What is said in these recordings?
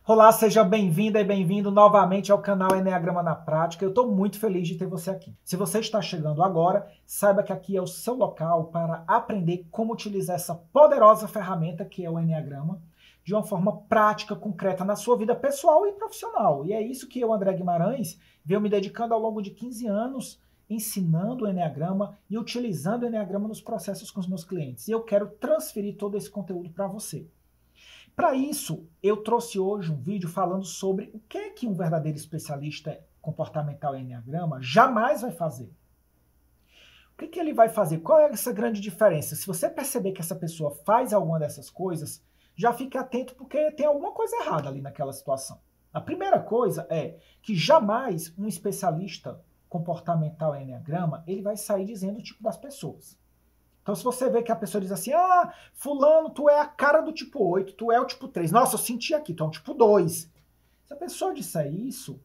Olá, seja bem-vinda e bem-vindo novamente ao canal Eneagrama na Prática. Eu estou muito feliz de ter você aqui. Se você está chegando agora, saiba que aqui é o seu local para aprender como utilizar essa poderosa ferramenta que é o Eneagrama de uma forma prática, concreta na sua vida pessoal e profissional. E é isso que eu, André Guimarães, venho me dedicando ao longo de 15 anos ensinando o Eneagrama e utilizando o Eneagrama nos processos com os meus clientes. E eu quero transferir todo esse conteúdo para você. Para isso, eu trouxe hoje um vídeo falando sobre o que um verdadeiro especialista comportamental em Eneagrama jamais vai fazer. O que ele vai fazer? Qual é essa grande diferença? Se você perceber que essa pessoa faz alguma dessas coisas, já fique atento porque tem alguma coisa errada ali naquela situação. A primeira coisa é que jamais um especialista comportamental em Eneagrama, ele vai sair dizendo o tipo das pessoas. Então, se você vê que a pessoa diz assim, fulano, tu é a cara do tipo 8, tu é o tipo 3. Nossa, eu senti aqui, tu é um tipo 2. Se a pessoa disser isso,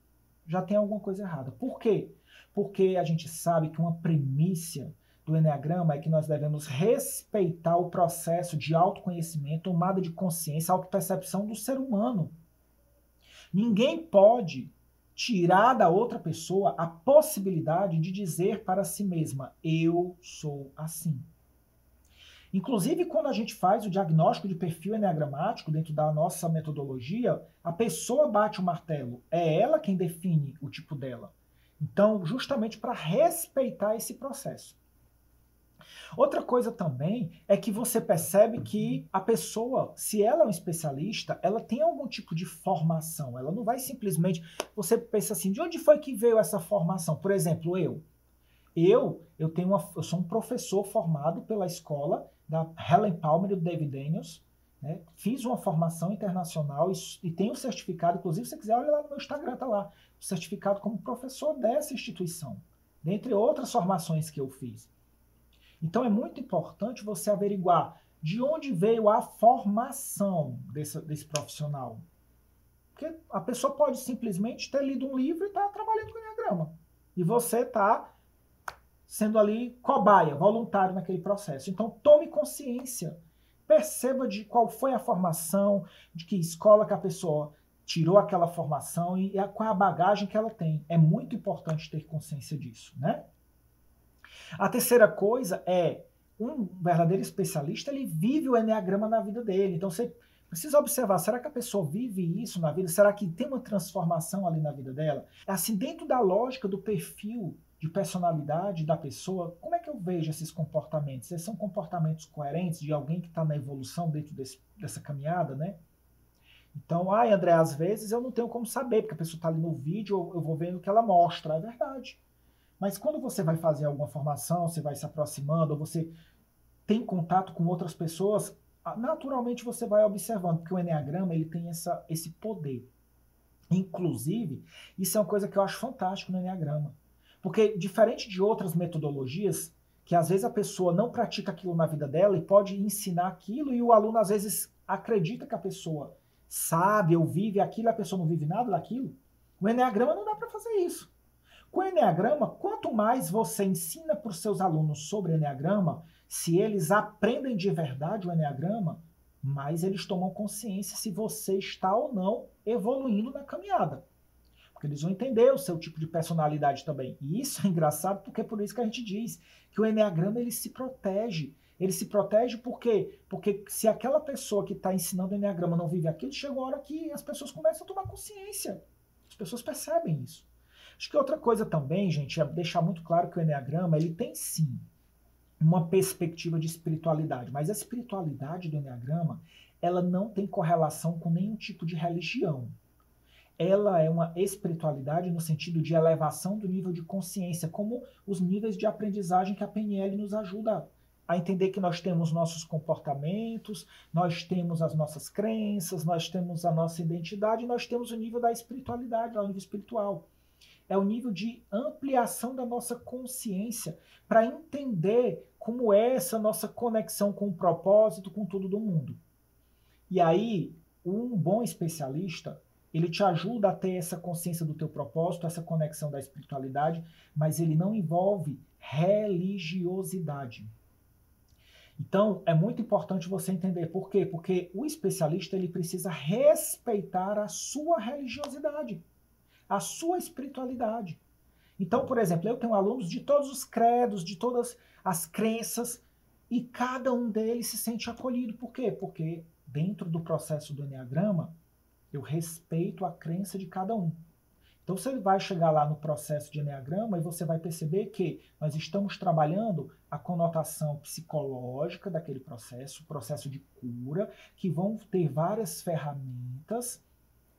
já tem alguma coisa errada. Por quê? Porque a gente sabe que uma primícia do Eneagrama é que nós devemos respeitar o processo de autoconhecimento, tomada de consciência, autopercepção do ser humano. Ninguém pode tirar da outra pessoa a possibilidade de dizer para si mesma, eu sou assim. Inclusive, quando a gente faz o diagnóstico de perfil eneagramático dentro da nossa metodologia, a pessoa bate o martelo. É ela quem define o tipo dela. Então, justamente para respeitar esse processo. Outra coisa também é que você percebe que a pessoa, se ela é um especialista, ela tem algum tipo de formação. Ela não vai simplesmente... Você pensa assim, de onde foi que veio essa formação? Por exemplo, eu sou um professor formado pela escola da Helen Palmer e do David Daniels, né? Fiz uma formação internacional e tenho certificado, inclusive se você quiser, olha lá no meu Instagram, tá lá, certificado como professor dessa instituição, dentre outras formações que eu fiz. Então é muito importante você averiguar de onde veio a formação desse profissional. Porque a pessoa pode simplesmente ter lido um livro e estar trabalhando com Eneagrama. E você está sendo ali cobaia, voluntário naquele processo. Então tome consciência, perceba de qual foi a formação, de que escola que a pessoa tirou aquela formação e qual é a bagagem que ela tem. É muito importante ter consciência disso, né? A terceira coisa é, um verdadeiro especialista, ele vive o Eneagrama na vida dele. Então você precisa observar, será que a pessoa vive isso na vida? Será que tem uma transformação ali na vida dela? Assim, dentro da lógica do perfil de personalidade da pessoa, como é que eu vejo esses comportamentos? Esses são comportamentos coerentes de alguém que está na evolução dentro dessa caminhada, né? Então, André, às vezes eu não tenho como saber, porque a pessoa está ali no vídeo, eu vou vendo o que ela mostra, é verdade. Mas quando você vai fazer alguma formação, você vai se aproximando, ou você tem contato com outras pessoas, naturalmente você vai observando, porque o Eneagrama ele tem esse poder. Inclusive, isso é uma coisa que eu acho fantástico no Eneagrama. Porque, diferente de outras metodologias, que às vezes a pessoa não pratica aquilo na vida dela e pode ensinar aquilo, e o aluno às vezes acredita que a pessoa sabe ou vive aquilo, e a pessoa não vive nada daquilo, o Eneagrama não dá para fazer isso. Com o Eneagrama, quanto mais você ensina para os seus alunos sobre o Eneagrama, se eles aprendem de verdade o Eneagrama, mais eles tomam consciência se você está ou não evoluindo na caminhada. Porque eles vão entender o seu tipo de personalidade também. E isso é engraçado porque é por isso que a gente diz que o Eneagrama ele se protege. Ele se protege por quê? Porque se aquela pessoa que está ensinando o Eneagrama não vive aquilo, chega uma hora que as pessoas começam a tomar consciência. As pessoas percebem isso. Acho que outra coisa também, gente, é deixar muito claro que o Eneagrama ele tem sim uma perspectiva de espiritualidade, mas a espiritualidade do Eneagrama ela não tem correlação com nenhum tipo de religião. Ela é uma espiritualidade no sentido de elevação do nível de consciência, como os níveis de aprendizagem que a PNL nos ajuda a entender que nós temos nossos comportamentos, nós temos as nossas crenças, nós temos a nossa identidade, nós temos o nível da espiritualidade, o nível espiritual. É o nível de ampliação da nossa consciência para entender como é essa nossa conexão com o propósito, com tudo do mundo. E aí, um bom especialista, ele te ajuda a ter essa consciência do teu propósito, essa conexão da espiritualidade, mas ele não envolve religiosidade. Então, é muito importante você entender por quê? Porque o especialista ele precisa respeitar a sua religiosidade, a sua espiritualidade. Então, por exemplo, eu tenho alunos de todos os credos, de todas as crenças, e cada um deles se sente acolhido. Por quê? Porque dentro do processo do Eneagrama, eu respeito a crença de cada um. Então, você vai chegar lá no processo de Eneagrama e você vai perceber que nós estamos trabalhando a conotação psicológica daquele processo, o processo de cura, que vão ter várias ferramentas,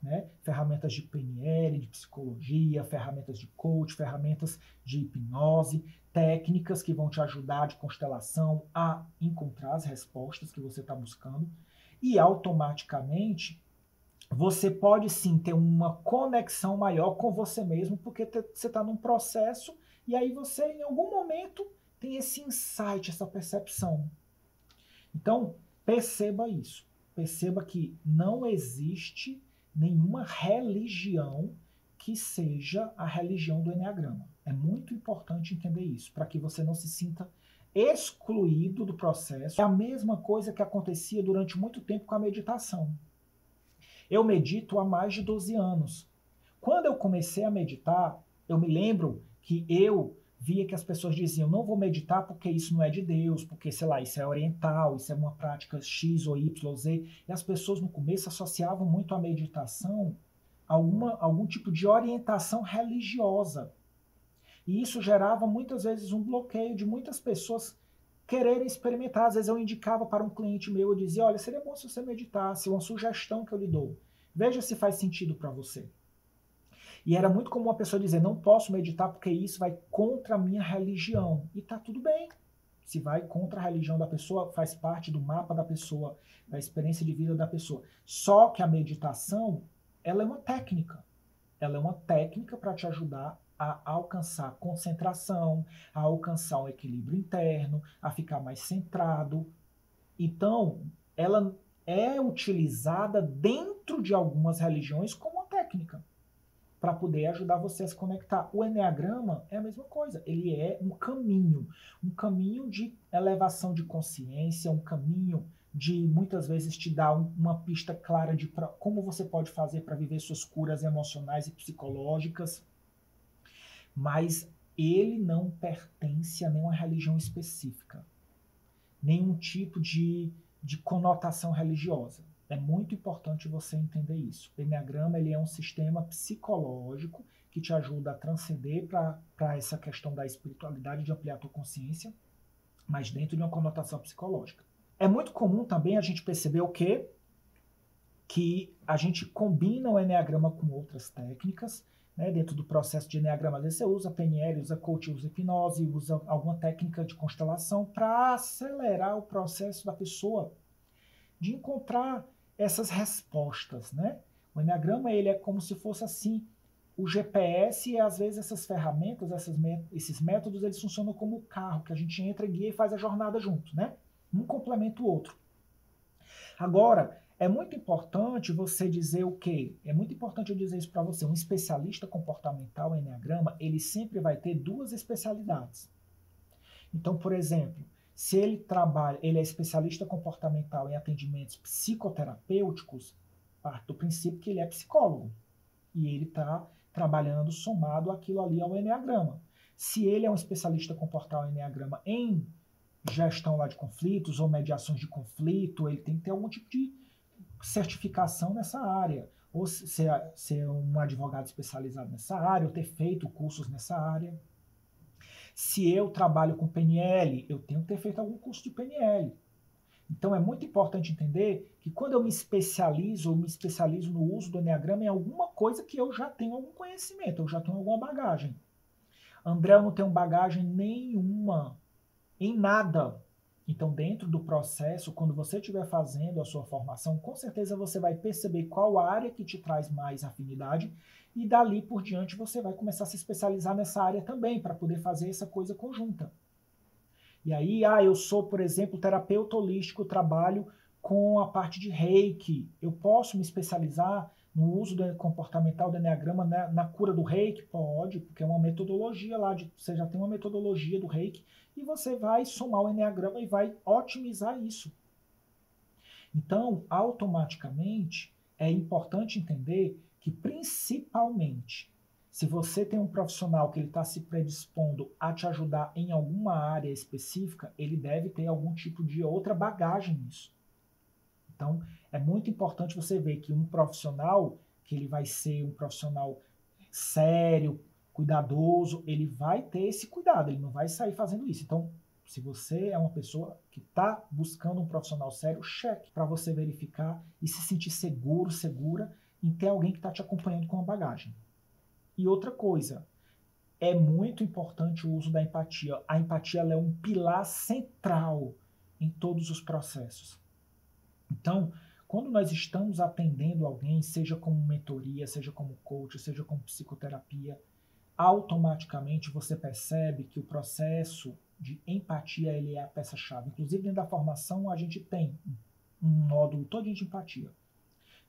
né? Ferramentas de PNL, de psicologia, ferramentas de coach, ferramentas de hipnose, técnicas que vão te ajudar de constelação a encontrar as respostas que você está buscando e automaticamente você pode sim ter uma conexão maior com você mesmo, porque você está num processo e aí você, em algum momento, tem esse insight, essa percepção. Então, perceba isso. Perceba que não existe nenhuma religião que seja a religião do Eneagrama. É muito importante entender isso, para que você não se sinta excluído do processo. É a mesma coisa que acontecia durante muito tempo com a meditação. Eu medito há mais de 12 anos. Quando eu comecei a meditar, eu me lembro que eu via que as pessoas diziam, não vou meditar porque isso não é de Deus, porque, sei lá, isso é oriental, isso é uma prática X ou Y, Z. E as pessoas no começo associavam muito a meditação a algum tipo de orientação religiosa. E isso gerava muitas vezes um bloqueio de muitas pessoas quererem experimentar. Às vezes eu indicava para um cliente meu, eu dizia, olha, seria bom se você meditasse, uma sugestão que eu lhe dou. Veja se faz sentido para você. E era muito comum a pessoa dizer, não posso meditar porque isso vai contra a minha religião. E tá tudo bem. Se vai contra a religião da pessoa, faz parte do mapa da pessoa, da experiência de vida da pessoa. Só que a meditação, ela é uma técnica. Ela é uma técnica para te ajudar a alcançar concentração, a alcançar um equilíbrio interno, a ficar mais centrado. Então, ela é utilizada dentro de algumas religiões como uma técnica para poder ajudar você a se conectar. O Eneagrama é a mesma coisa, ele é um caminho de elevação de consciência, um caminho de muitas vezes te dar uma pista clara de como você pode fazer para viver suas curas emocionais e psicológicas, mas ele não pertence a nenhuma religião específica, nenhum tipo de conotação religiosa. É muito importante você entender isso. O Eneagrama ele é um sistema psicológico que te ajuda a transcender para essa questão da espiritualidade, de ampliar a tua consciência, mas dentro de uma conotação psicológica. É muito comum também a gente perceber o quê? Que a gente combina o Eneagrama com outras técnicas, né? Dentro do processo de Eneagrama, às vezes você usa PNL, usa coach, usa hipnose, usa alguma técnica de constelação para acelerar o processo da pessoa de encontrar essas respostas, né? O Eneagrama ele é como se fosse assim o GPS e às vezes essas ferramentas, esses métodos, eles funcionam como o carro que a gente entra, guia e faz a jornada junto, né? Um complementa o outro. Agora, é muito importante você dizer o quê? É muito importante eu dizer isso para você. Um especialista comportamental em Eneagrama, ele sempre vai ter duas especialidades. Então, por exemplo, se ele é especialista comportamental em atendimentos psicoterapêuticos, parte do princípio que ele é psicólogo. E ele está trabalhando somado aquilo ali ao Eneagrama. Se ele é um especialista comportamental em Eneagrama em gestão lá de conflitos ou mediações de conflito, ele tem que ter algum tipo de certificação nessa área. Ou ser um advogado especializado nessa área, ou ter feito cursos nessa área. Se eu trabalho com PNL, eu tenho que ter feito algum curso de PNL. Então é muito importante entender que quando eu me especializo no uso do Eneagrama em alguma coisa que eu já tenho algum conhecimento, eu já tenho alguma bagagem. André, eu não tenho bagagem nenhuma em nada. Então, dentro do processo, quando você estiver fazendo a sua formação, com certeza você vai perceber qual área que te traz mais afinidade e dali por diante você vai começar a se especializar nessa área também, para poder fazer essa coisa conjunta. E aí, eu sou, por exemplo, terapeuta holístico, trabalho com a parte de Reiki. Eu posso me especializar no uso do comportamental do Eneagrama na cura do Reiki? Pode, porque é uma metodologia lá, você já tem uma metodologia do Reiki, e você vai somar o Eneagrama e vai otimizar isso. Então, automaticamente, é importante entender que, principalmente, se você tem um profissional que ele está se predispondo a te ajudar em alguma área específica, ele deve ter algum tipo de outra bagagem nisso. Então, é muito importante você ver que um profissional, que ele vai ser um profissional sério, cuidadoso, ele vai ter esse cuidado, ele não vai sair fazendo isso. Então, se você é uma pessoa que está buscando um profissional sério, cheque para você verificar e se sentir seguro, segura em ter alguém que está te acompanhando com a bagagem. E outra coisa, é muito importante o uso da empatia. A empatia ela é um pilar central em todos os processos. Então, quando nós estamos atendendo alguém, seja como mentoria, seja como coach, seja como psicoterapia, automaticamente você percebe que o processo de empatia ele é a peça-chave. Inclusive, dentro da formação, a gente tem um módulo todo de empatia,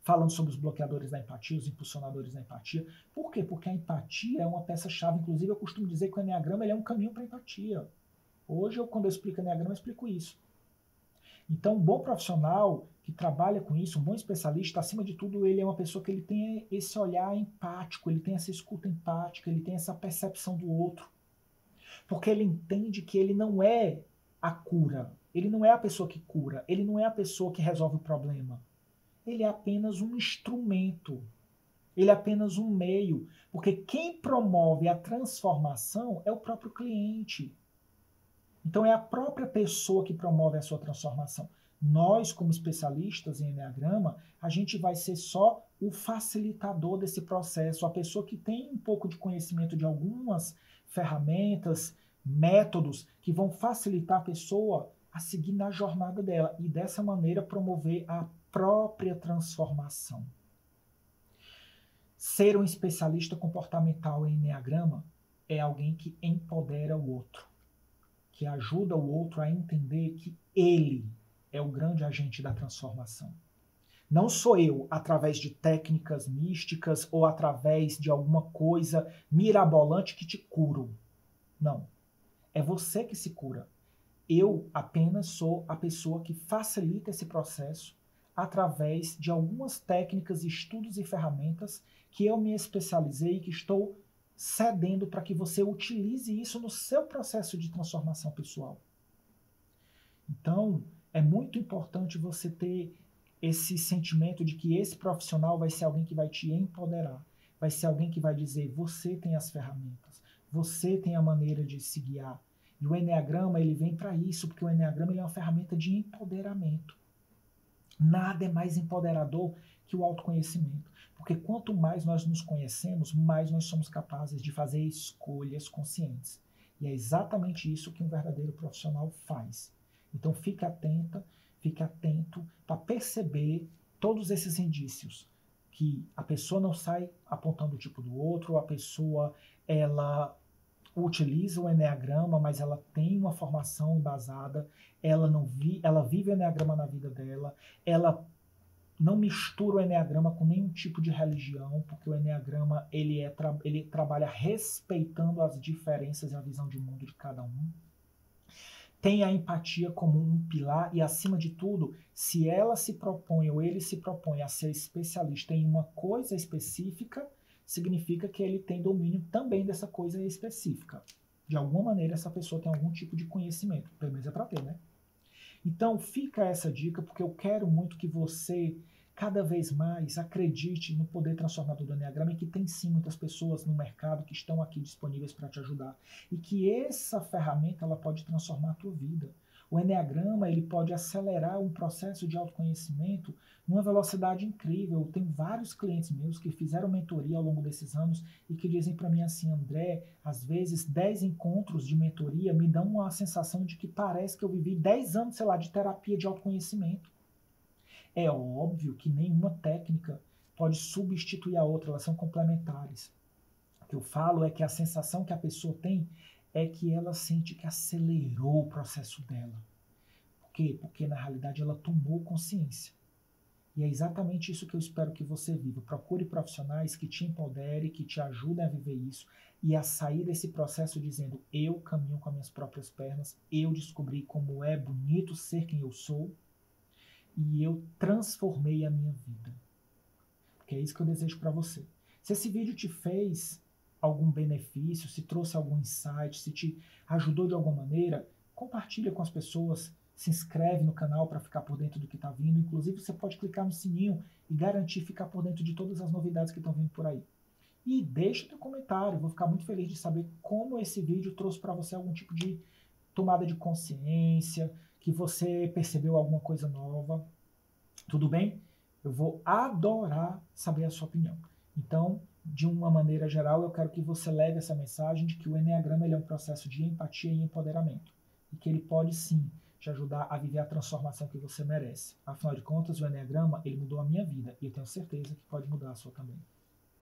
falando sobre os bloqueadores da empatia, os impulsionadores da empatia. Por quê? Porque a empatia é uma peça-chave. Inclusive, eu costumo dizer que o Eneagrama ele é um caminho para a empatia. Hoje, quando eu explico Eneagrama, eu explico isso. Então, um bom profissional que trabalha com isso, um bom especialista, acima de tudo, ele é uma pessoa que ele tem esse olhar empático, ele tem essa escuta empática, ele tem essa percepção do outro. Porque ele entende que ele não é a cura, ele não é a pessoa que cura, ele não é a pessoa que resolve o problema. Ele é apenas um instrumento, ele é apenas um meio. Porque quem promove a transformação é o próprio cliente. Então é a própria pessoa que promove a sua transformação. Nós, como especialistas em Eneagrama, a gente vai ser só o facilitador desse processo, a pessoa que tem um pouco de conhecimento de algumas ferramentas, métodos que vão facilitar a pessoa a seguir na jornada dela e dessa maneira promover a própria transformação. Ser um especialista comportamental em Eneagrama é alguém que empodera o outro, que ajuda o outro a entender que ele é o grande agente da transformação. Não sou eu, através de técnicas místicas ou através de alguma coisa mirabolante que te curo. Não. É você que se cura. Eu apenas sou a pessoa que facilita esse processo através de algumas técnicas, estudos e ferramentas que eu me especializei e que estou cedendo para que você utilize isso no seu processo de transformação pessoal. Então, é muito importante você ter esse sentimento de que esse profissional vai ser alguém que vai te empoderar, vai ser alguém que vai dizer, você tem as ferramentas, você tem a maneira de se guiar. E o Eneagrama, ele vem para isso, porque o Eneagrama ele é uma ferramenta de empoderamento. Nada é mais empoderador que o autoconhecimento. Porque quanto mais nós nos conhecemos, mais nós somos capazes de fazer escolhas conscientes. E é exatamente isso que um verdadeiro profissional faz. Então fique atento para perceber todos esses indícios. Que a pessoa não sai apontando o tipo do outro, a pessoa ela utiliza o Eneagrama, mas ela tem uma formação embasada, ela vive o Eneagrama na vida dela, ela não mistura o Eneagrama com nenhum tipo de religião, porque o Eneagrama ele trabalha respeitando as diferenças e a visão de mundo de cada um. Tem a empatia como um pilar e, acima de tudo, se ela se propõe ou ele se propõe a ser especialista em uma coisa específica, significa que ele tem domínio também dessa coisa específica. De alguma maneira, essa pessoa tem algum tipo de conhecimento. Pelo menos é para ter, né? Então, fica essa dica, porque eu quero muito que você, cada vez mais, acredite no poder transformador do Eneagrama e que tem sim muitas pessoas no mercado que estão aqui disponíveis para te ajudar. E que essa ferramenta ela pode transformar a tua vida. O Eneagrama ele pode acelerar um processo de autoconhecimento numa velocidade incrível. Eu tenho vários clientes meus que fizeram mentoria ao longo desses anos e que dizem para mim assim, André, às vezes 10 encontros de mentoria me dão uma sensação de que parece que eu vivi 10 anos, sei lá, de terapia de autoconhecimento. É óbvio que nenhuma técnica pode substituir a outra, elas são complementares. O que eu falo é que a sensação que a pessoa tem é que ela sente que acelerou o processo dela. Por quê? Porque na realidade ela tomou consciência. E é exatamente isso que eu espero que você viva. Procure profissionais que te empoderem, que te ajudem a viver isso e a sair desse processo dizendo: eu caminho com as minhas próprias pernas, eu descobri como é bonito ser quem eu sou e eu transformei a minha vida. Porque é isso que eu desejo para você. Se esse vídeo te fez algum benefício, se trouxe algum insight, se te ajudou de alguma maneira, compartilha com as pessoas, se inscreve no canal para ficar por dentro do que está vindo. Inclusive, você pode clicar no sininho e garantir ficar por dentro de todas as novidades que estão vindo por aí. E deixa teu comentário, vou ficar muito feliz de saber como esse vídeo trouxe para você algum tipo de tomada de consciência, que você percebeu alguma coisa nova. Tudo bem? Eu vou adorar saber a sua opinião. Então, de uma maneira geral, eu quero que você leve essa mensagem de que o Eneagrama ele é um processo de empatia e empoderamento. E que ele pode sim te ajudar a viver a transformação que você merece. Afinal de contas, o Eneagrama ele mudou a minha vida e eu tenho certeza que pode mudar a sua também.